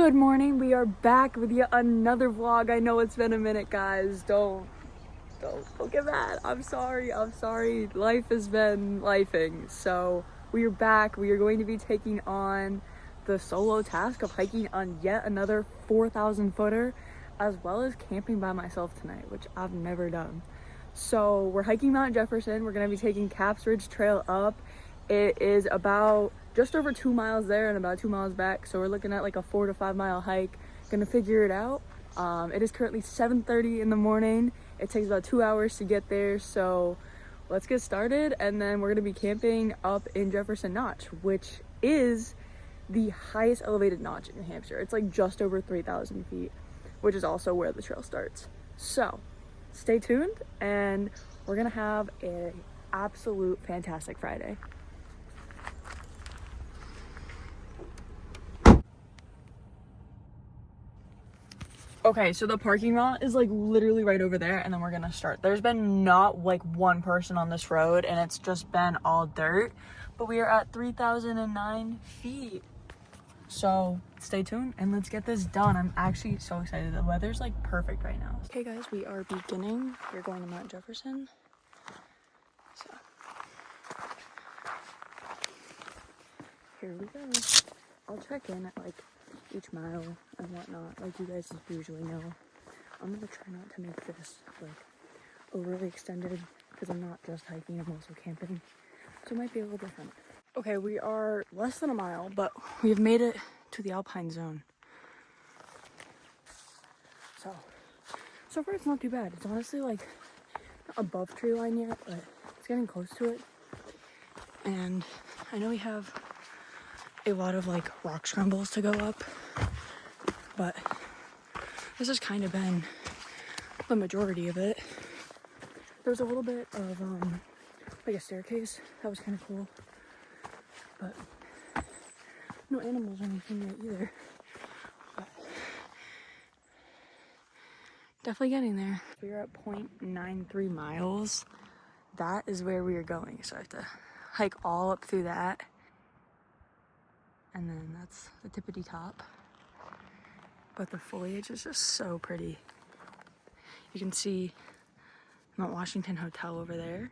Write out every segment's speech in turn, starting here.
Good morning, we are back with yet another vlog. I know it's been a minute, guys. Don't get mad. I'm sorry. Life has been lifing. So we are back. We are going to be taking on the solo task of hiking on yet another 4,000 footer, as well as camping by myself tonight, which I've never done. So we're hiking Mount Jefferson. We're gonna be taking Caps Ridge Trail up. It is about just over 2 miles there and about 2 miles back. So we're looking at like a 4 to 5 mile hike. Gonna figure it out. It is currently 7:30 in the morning. It takes about 2 hours to get there. So let's get started. And then we're gonna be camping up in Jefferson Notch, which is the highest elevated notch in New Hampshire. It's like just over 3,000 feet, which is also where the trail starts. So stay tuned and we're gonna have an absolute fantastic Friday. Okay, so the parking lot is like literally right over there, and then we're gonna start. There's been not like one person on this road, and it's just been all dirt, but we are at 3,009 feet. So stay tuned and let's get this done. I'm actually so excited. The weather's like perfect right now. Okay guys, we are beginning. We're going to Mount Jefferson. So here we go. I'll check in at like each mile and whatnot, like you guys usually know. I'm gonna try not to make this like overly extended because I'm not just hiking, I'm also camping, so it might be a little different. Okay, we are less than a mile, but we have made it to the Alpine zone. So far it's not too bad. It's honestly like not above tree line yet, but it's getting close to it. And I know we have a lot of like rock scrambles to go up, but this has kind of been the majority of it. There was a little bit of like a staircase that was kind of cool, but no animals or anything yet either. But definitely getting there. We're at 0.93 miles. That is where we are going, so I have to hike all up through that. And then that's the tippity top. But the foliage is just so pretty. You can see Mount Washington Hotel over there.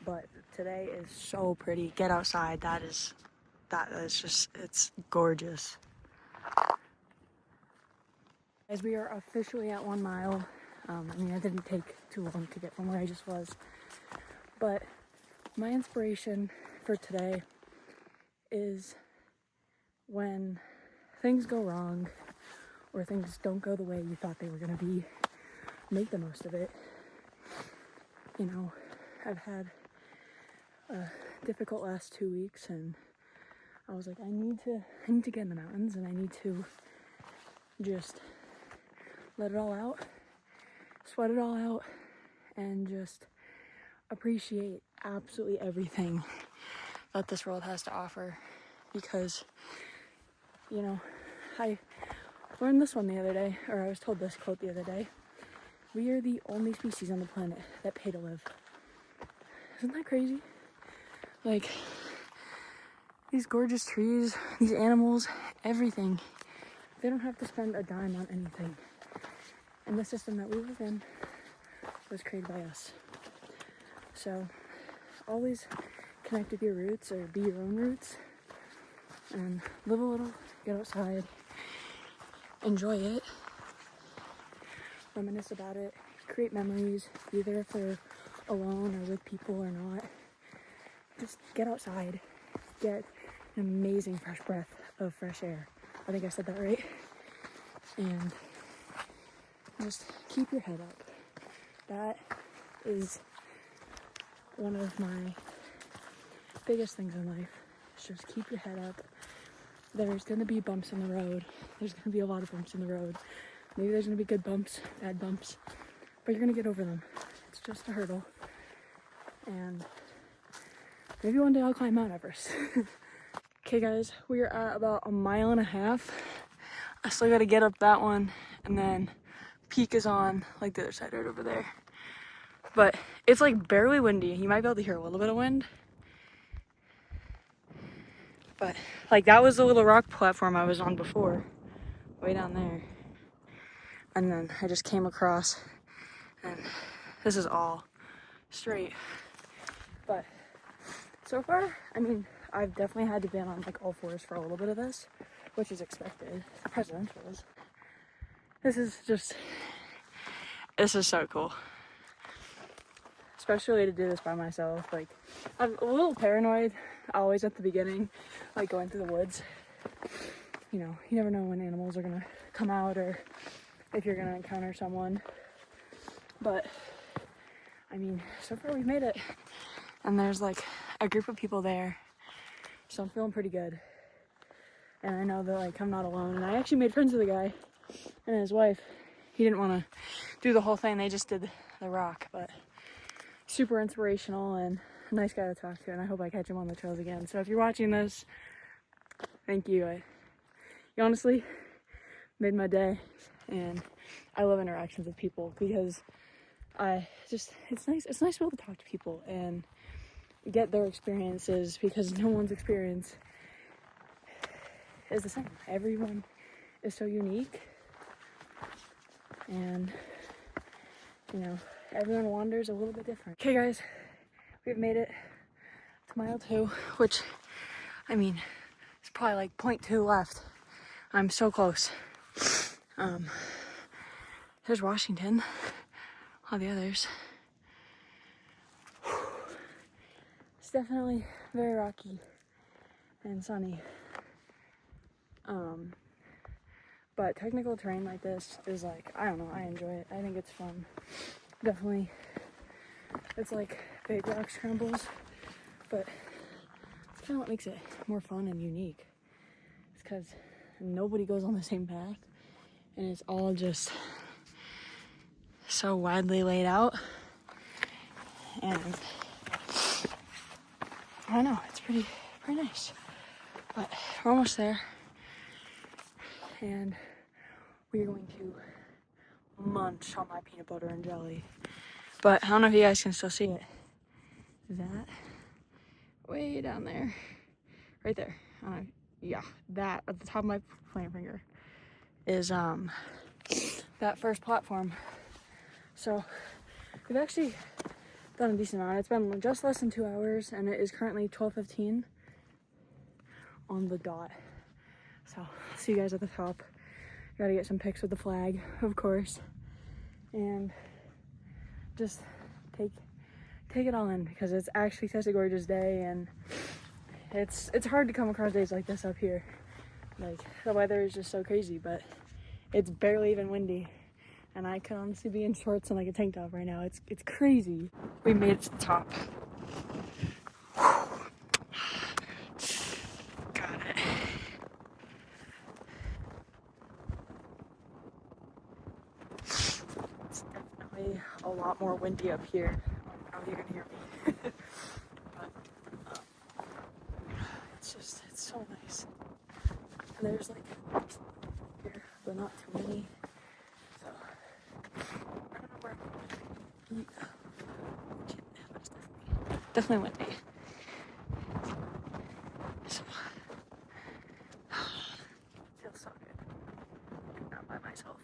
But today is so pretty. Get outside. That is just, it's gorgeous. As we are officially at 1 mile. I mean, it didn't take too long to get from where I just was. But my inspiration for today is when things go wrong or things don't go the way you thought they were going to be, make the most of it. You know, I've had a difficult last 2 weeks, and I was like, I need to get in the mountains, and I need to just let it all out, sweat it all out, and just appreciate absolutely everything that this world has to offer. Because, you know, I learned this one the other day, or I was told this quote the other day: we are the only species on the planet that pay to live. Isn't that crazy? Like, these gorgeous trees, these animals, everything, they don't have to spend a dime on anything. And the system that we live in was created by us. So always connect with your roots, or be your own roots, and live a little, get outside, enjoy it, reminisce about it, create memories, either if they're alone or with people or not. Just get outside, get an amazing fresh breath of fresh air. I think I said that right. And just keep your head up. That is one of my biggest things in life. Is just keep your head up. There's gonna be bumps in the road. There's gonna be a lot of bumps in the road. Maybe there's gonna be good bumps, bad bumps, but you're gonna get over them. It's just a hurdle. And maybe one day I'll climb Mount Everest. Okay guys, we are at about 1.5 miles. I still gotta get up that one, and then peak is on like the other side right over there. But it's like barely windy. You might be able to hear a little bit of wind, But like that was the little rock platform I was on before, way down there. And then I just came across, and this is all straight. But so far, I mean, I've definitely had to be on like all fours for a little bit of this, which is expected. Presidential is. This is so cool. Especially to do this by myself. Like, I'm a little paranoid always at the beginning, like going through the woods. You know, you never know when animals are gonna come out or if you're gonna encounter someone. But, I mean, so far we've made it. And there's like a group of people there. So I'm feeling pretty good. And I know that like I'm not alone. And I actually made friends with a guy and his wife. He didn't want to do the whole thing. They just did the rock, but super inspirational and a nice guy to talk to. And I hope I catch him on the trails again. So if you're watching this, thank you. You honestly made my day. And I love interactions with people because it's nice to be able to talk to people and get their experiences, because no one's experience is the same. Everyone is so unique, and you know, everyone wanders a little bit different. Okay guys, we've made it to mile 2, which, I mean, it's probably like 0.2 left. I'm so close. There's Washington, all the others. It's definitely very rocky and sunny. But technical terrain like this is like, I don't know, I enjoy it. I think it's fun. Definitely, it's like big rock scrambles, but it's kind of what makes it more fun and unique. It's because nobody goes on the same path, and it's all just so widely laid out. And I don't know, it's pretty nice. But we're almost there. And we're going to munch on my peanut butter and jelly. But I don't know if you guys can still see it. That way down there, right there. Yeah, that at the top of my pointer finger is that first platform. So we've actually done a decent amount. It's been just less than 2 hours, and it is currently 12:15 on the dot. So I'll see you guys at the top. Gotta get some pics with the flag, of course, and just take it all in, because it's actually such a gorgeous day, and it's hard to come across days like this up here. Like, the weather is just so crazy, but it's barely even windy, and I could honestly be in shorts and like a tank top right now. It's crazy. We made it to the top. Got it. It's definitely a lot more windy up here. I don't know if you can hear me. But it's so nice. And there's like here, but not too many. So I don't know where I'm going. It's definitely windy. So it feels so good. Not by myself.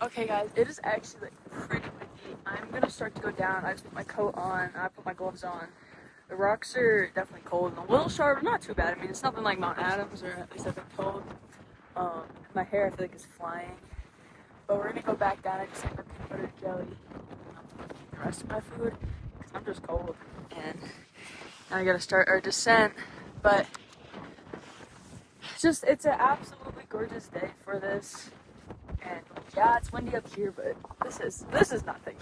Okay guys, it is actually like pretty windy. I'm gonna start to go down. I just put my coat on, I put my gloves on. The rocks are definitely cold and a little sharp, but not too bad. I mean, it's nothing like Mount Adams, or at least I've been told. My hair, I feel like, is flying. But we're gonna go back down and just get my peanut butter and jelly. The rest of my food, because I'm just cold. And now I gotta start our descent. But it's an absolutely gorgeous day for this. And yeah, it's windy up here, but this is nothing.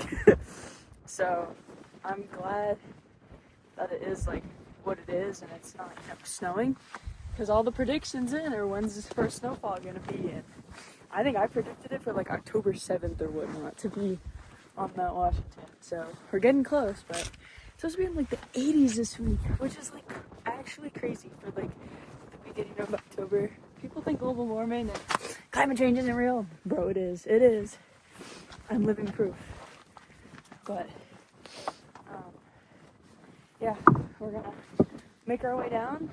So I'm glad that it is like what it is, and it's not snowing, because all the predictions in are when's this first snowfall gonna be. And I think I predicted it for like October 7th or whatnot to be on Mount Washington. So we're getting close, but it's supposed to be in like the 80s this week, which is like actually crazy for like the beginning of October. People think global warming and climate change isn't real. Bro, it is. It is. I'm living proof. But yeah, we're gonna make our way down,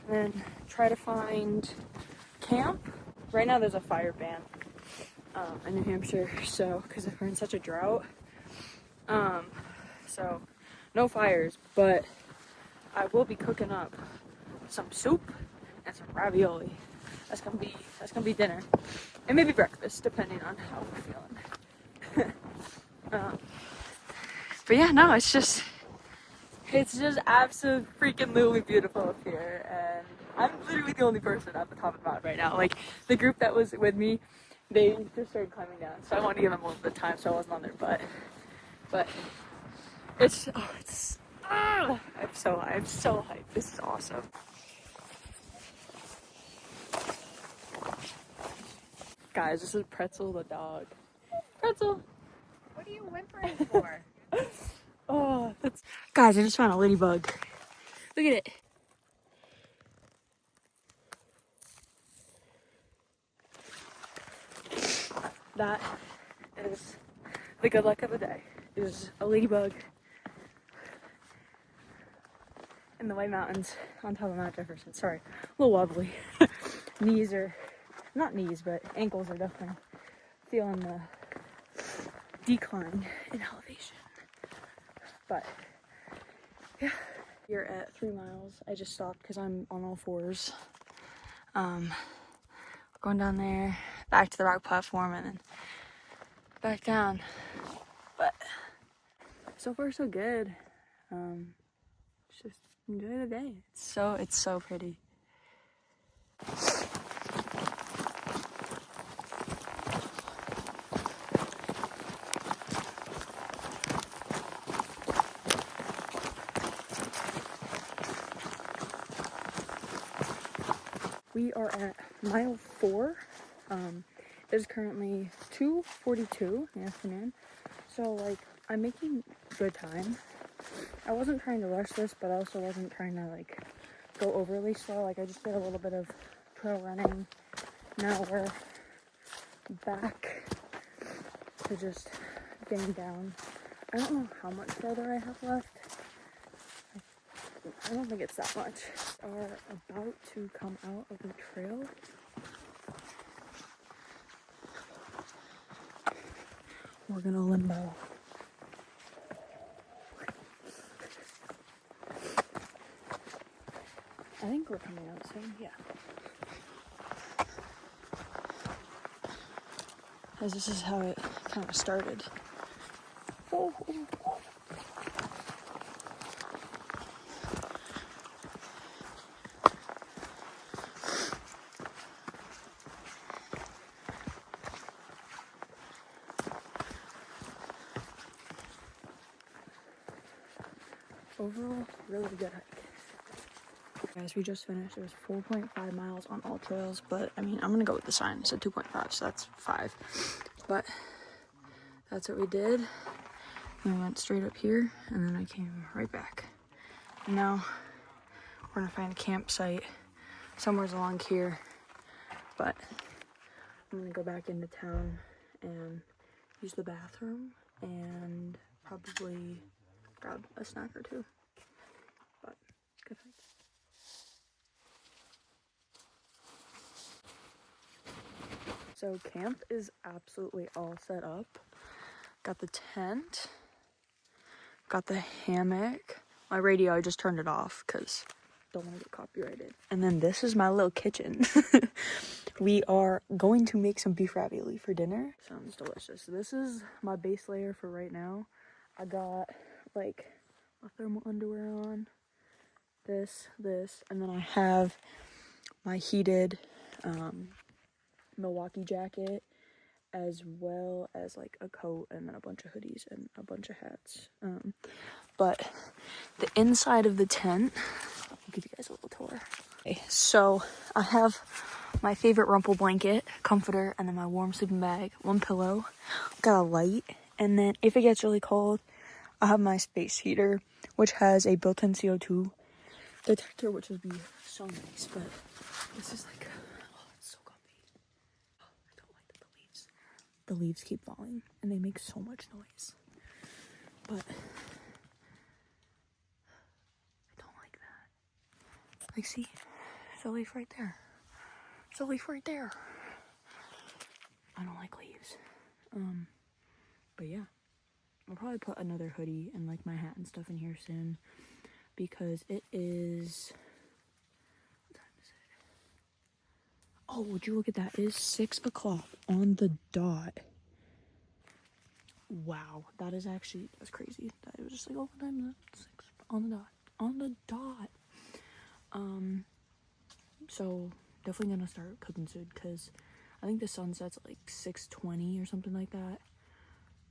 and then try to find camp. Right now there's a fire ban in New Hampshire, so because we're in such a drought, so no fires, but I will be cooking up some soup and some ravioli. That's gonna be dinner, and maybe breakfast, depending on how we're feeling. But yeah, no, it's just absolutely freaking beautiful up here, and I'm literally the only person at the top of the mountain right now. Like, the group that was with me, they just started climbing down, so I wanted to give them a little bit of time, so I wasn't on their butt. But I'm so hyped. This is awesome. Guys, this is Pretzel the dog. Pretzel! What are you whimpering for? Oh, that's... Guys, I just found a ladybug. Look at it. That is the good luck of the day. Is a ladybug in the White Mountains on top of Mount Jefferson. Sorry, a little wobbly. Knees are, not knees, but ankles are definitely feeling the decline in elevation. But yeah, you're at 3 miles. I just stopped because I'm on all fours. Going down there, back to the rock platform, and then back down. But so far so good. Just enjoy the day. It's so pretty. We are at mile 4. It is currently 2:42 in the afternoon. So like, I'm making good time. I wasn't trying to rush this, but I also wasn't trying to like go overly slow. Like, I just did a little bit of trail running. Now we're back to just getting down. I don't know how much further I have left. I don't think it's that much. We are about to come out of the trail. We're gonna limbo. I think we're coming out soon, yeah. Because this is how it kind of started. Oh. Overall, really good hike. Guys, we just finished. It was 4.5 miles on all trails, but I mean, I'm gonna go with the sign. It said 2.5, so that's 5. But that's what we did. And we went straight up here, and then I came right back. And now we're gonna find a campsite somewhere along here. But I'm gonna go back into town and use the bathroom and probably grab a snack or two. But good hike. So camp is absolutely all set up. Got the tent, got the hammock. My radio, I just turned it off because don't want to get copyrighted. And then this is my little kitchen. We are going to make some beef ravioli for dinner. Sounds delicious. This is my base layer for right now. I got like my thermal underwear on, this, and then I have my heated Milwaukee jacket, as well as like a coat and then a bunch of hoodies and a bunch of hats. But the inside of the tent, I'll give you guys a little tour. Okay, so I have my favorite rumple blanket, comforter, and then my warm sleeping bag, 1 pillow, got a light, and then if it gets really cold, I have my space heater, which has a built-in CO2 detector, which would be so nice. But this is like, oh, it's so comfy. Oh, I don't like that the leaves keep falling, and they make so much noise. But I don't like that. Like, see, There's a leaf right there. There's a leaf right there. I don't like leaves. But yeah. I'll probably put another hoodie and like my hat and stuff in here soon. Because it is... What time is it? Oh, would you look at that? It is 6 o'clock on the dot. Wow. That's crazy. That it was just like, oh, what time is it? 6 on the dot. On the dot. So definitely gonna start cooking soon because I think the sun sets at like 6:20 or something like that.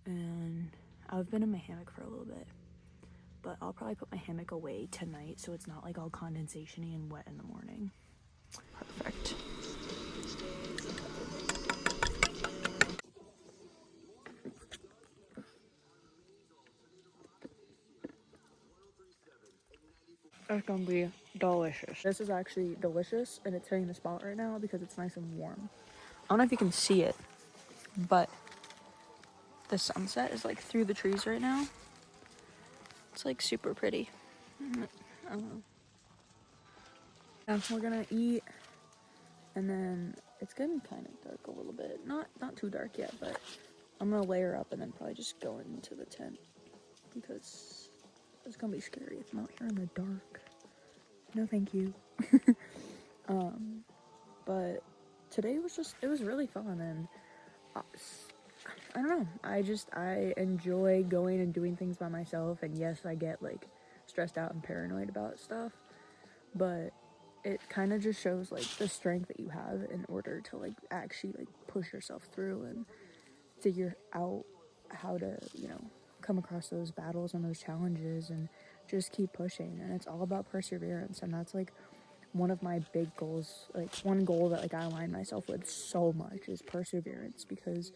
And I've been in my hammock for a little bit, but I'll probably put my hammock away tonight so it's not like all condensation-y and wet in the morning. Perfect. It's gonna be delicious. This is actually delicious, and it's hitting the spot right now because it's nice and warm. I don't know if you can see it, but the sunset is like through the trees right now. It's like super pretty. I don't know. Yeah, we're gonna eat, and then it's getting kind of dark a little bit. Not too dark yet, but I'm gonna layer up and then probably just go into the tent because it's gonna be scary if I'm out here in the dark. No, thank you. But today it was really fun, and I don't know. I enjoy going and doing things by myself, and yes, I get like stressed out and paranoid about stuff, but it kind of just shows like the strength that you have in order to like actually like push yourself through and figure out how to, come across those battles and those challenges and just keep pushing. And it's all about perseverance, and that's like one of my big goals. Like one goal that like I align myself with so much is perseverance, because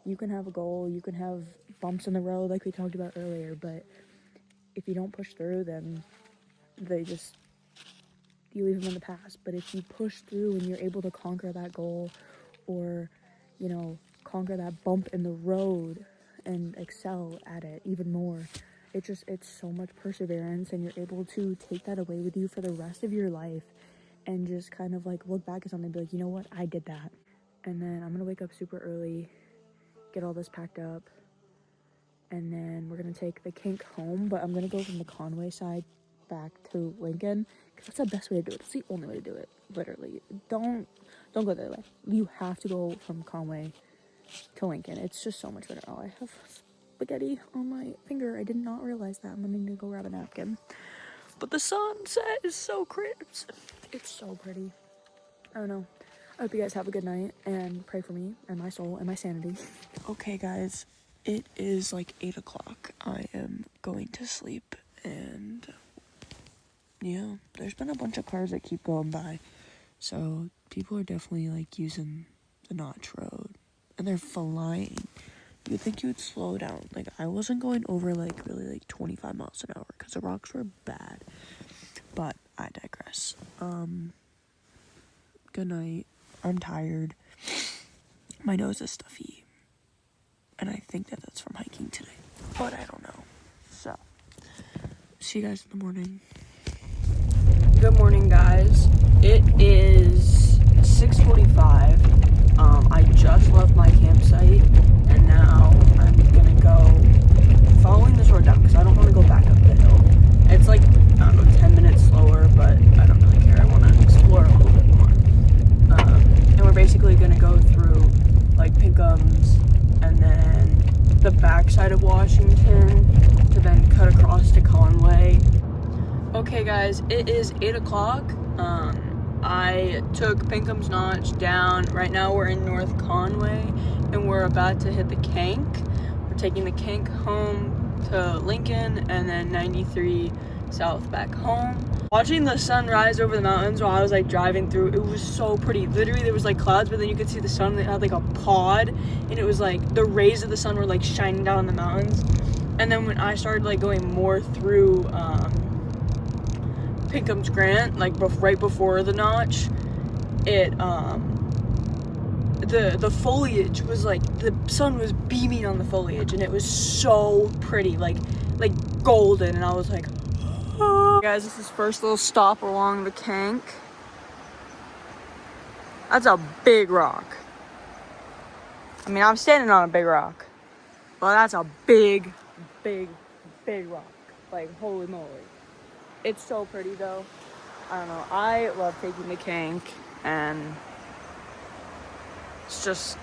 you can have a goal, you can have bumps in the road like we talked about earlier, but if you don't push through, then you leave them in the past. But if you push through and you're able to conquer that goal, or conquer that bump in the road and excel at it even more, it's so much perseverance, and you're able to take that away with you for the rest of your life and just kind of like look back at something and be like, you know what, I did that. And then I'm gonna wake up super early, get all this packed up, and then we're gonna take the kink home, but I'm gonna go from the Conway side back to Lincoln, because that's the best way to do it. It's the only way to do it, literally. Don't go the other way. You have to go from Conway to Lincoln. It's just so much better. Oh, I have spaghetti on my finger. I did not realize that. I'm gonna need to go grab a napkin. But the sunset is so crisp. It's so pretty. I don't know. I hope you guys have a good night, and pray for me and my soul and my sanity. Okay, guys, it is like 8 o'clock. I am going to sleep, and yeah, there's been a bunch of cars that keep going by, so people are definitely like using the Notch Road, and they're flying. You'd think you would slow down. Like, I wasn't going over like really like 25 miles an hour because the rocks were bad, but I digress. Good night. I'm tired. My nose is stuffy, and I think that that's from hiking today, but I don't know. So, see you guys in the morning. Good morning, guys. It is 6:45. I just left my campsite, and now I'm gonna go following this road down because I don't want to go back up the hill. It's like, I don't know, 10 minutes slower, but I don't really care. I want to explore a little bit more. And we're basically gonna go through like Pinkham's and then the backside of Washington to then cut across to Conway. Okay, guys, it is 8 o'clock. I took Pinkham's Notch down. Right now we're in North Conway, and we're about to hit the Kank. We're taking the Kank home to Lincoln, and then 93 south back home. Watching the sun rise over the mountains while I was like driving through, it was so pretty. Literally there was like clouds, but then you could see the sun. It had like a pod, and it was like the rays of the sun were like shining down on the mountains. And then when I started like going more through Pinkham's Grant, like right before the Notch, it the foliage was like, the sun was beaming on the foliage, and it was so pretty, like golden. And I was like, oh. Guys, this is first little stop along the Kank. That's a big rock. I mean, I'm standing on a big rock. Well, that's a big, big, big rock. Like, holy moly. It's so pretty, though. I don't know. I love taking the Kank, and it's just,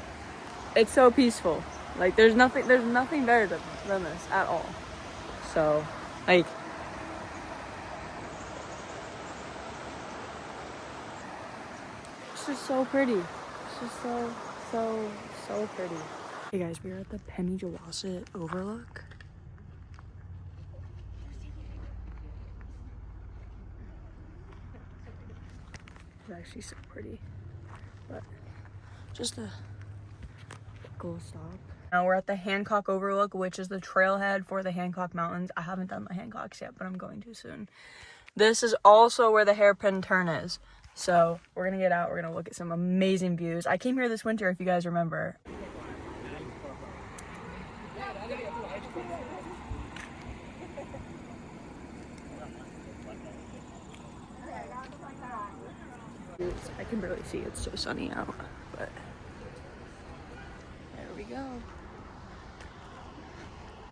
it's so peaceful. Like, there's nothing better than this at all. So, like, it's just so pretty. It's just so pretty. Hey guys, we are at the Pennygewasset Overlook. It's actually so pretty, but just a cool stop. Now we're at the Hancock Overlook, which is the trailhead for the Hancock Mountains. I haven't done the Hancocks yet, but I'm going to soon. This is also where the hairpin turn is. So we're gonna get out, we're gonna look at some amazing views. I came here this winter, if you guys remember. I can barely see, it's so sunny out, but there we go.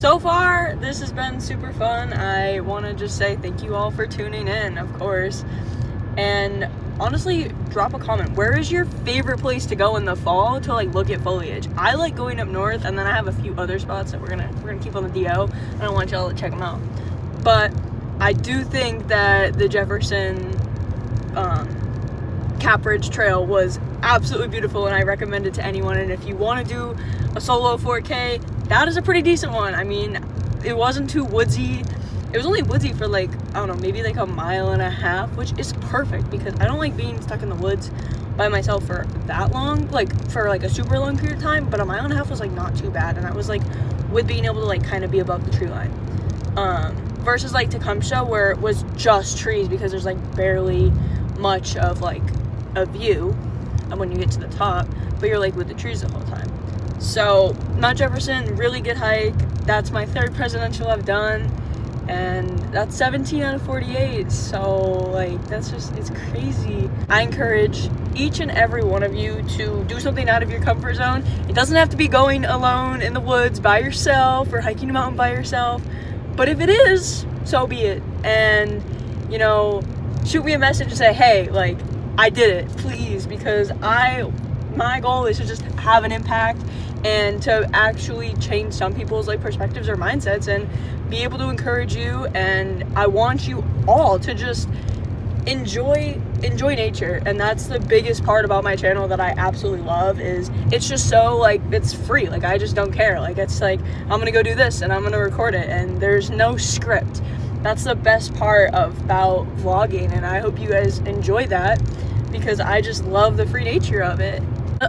So far, this has been super fun. I want to just say thank you all for tuning in, of course. And honestly, drop a comment. Where is your favorite place to go in the fall to like look at foliage? I like going up north, and then I have a few other spots that we're gonna keep on the DO. I don't want y'all to check them out. But I do think that the Jefferson Capridge Trail was absolutely beautiful, and I recommend it to anyone. And if you want to do a solo 4K, that is a pretty decent one. I mean, it wasn't too woodsy. It was only woodsy for like, I don't know, maybe like a mile and a half, which is perfect because I don't like being stuck in the woods by myself for that long, like for like a super long period of time. But a mile and a half was like not too bad, and that was like with being able to like kind of be above the tree line. Versus like Tecumseh, where it was just trees because there's like barely much of like a view and when you get to the top, but you're like with the trees the whole time. So Mount Jefferson, really good hike. That's my third presidential I've done, and that's 17 out of 48. So like that's just, it's crazy. I encourage each and every one of you to do something out of your comfort zone. It doesn't have to be going alone in the woods by yourself or hiking a mountain by yourself, but if it is, so be it. And you know, shoot me a message and say, hey, like, I did it, please, because my goal is to just have an impact and to actually change some people's like perspectives or mindsets and be able to encourage you. And I want you all to just enjoy nature. And that's the biggest part about my channel that I absolutely love, is it's just so like, it's free. Like, I just don't care. Like, it's like, I'm gonna go do this and I'm gonna record it, and there's no script. That's the best part about vlogging, and I hope you guys enjoy that because I just love the free nature of it.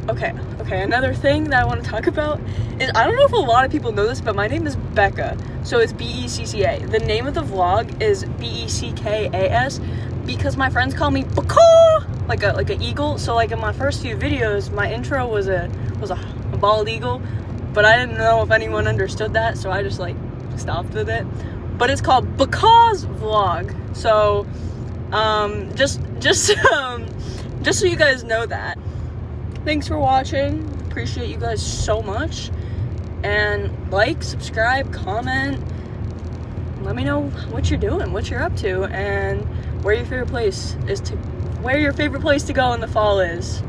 Okay, another thing that I want to talk about is, I don't know if a lot of people know this, but my name is Becca. So it's B-E-C-C-A. The name of the vlog is B-E-C-K-A-S because my friends call me Baka, like a eagle. So like in my first few videos, my intro was a bald eagle, but I didn't know if anyone understood that, so I just like stopped with it. But it's called Baka's Vlog. So just so you guys know that. Thanks for watching. Appreciate you guys so much. And like, subscribe, comment. Let me know what you're doing, what you're up to, and where your favorite place to go in the fall is.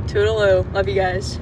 Toodaloo. Love you guys.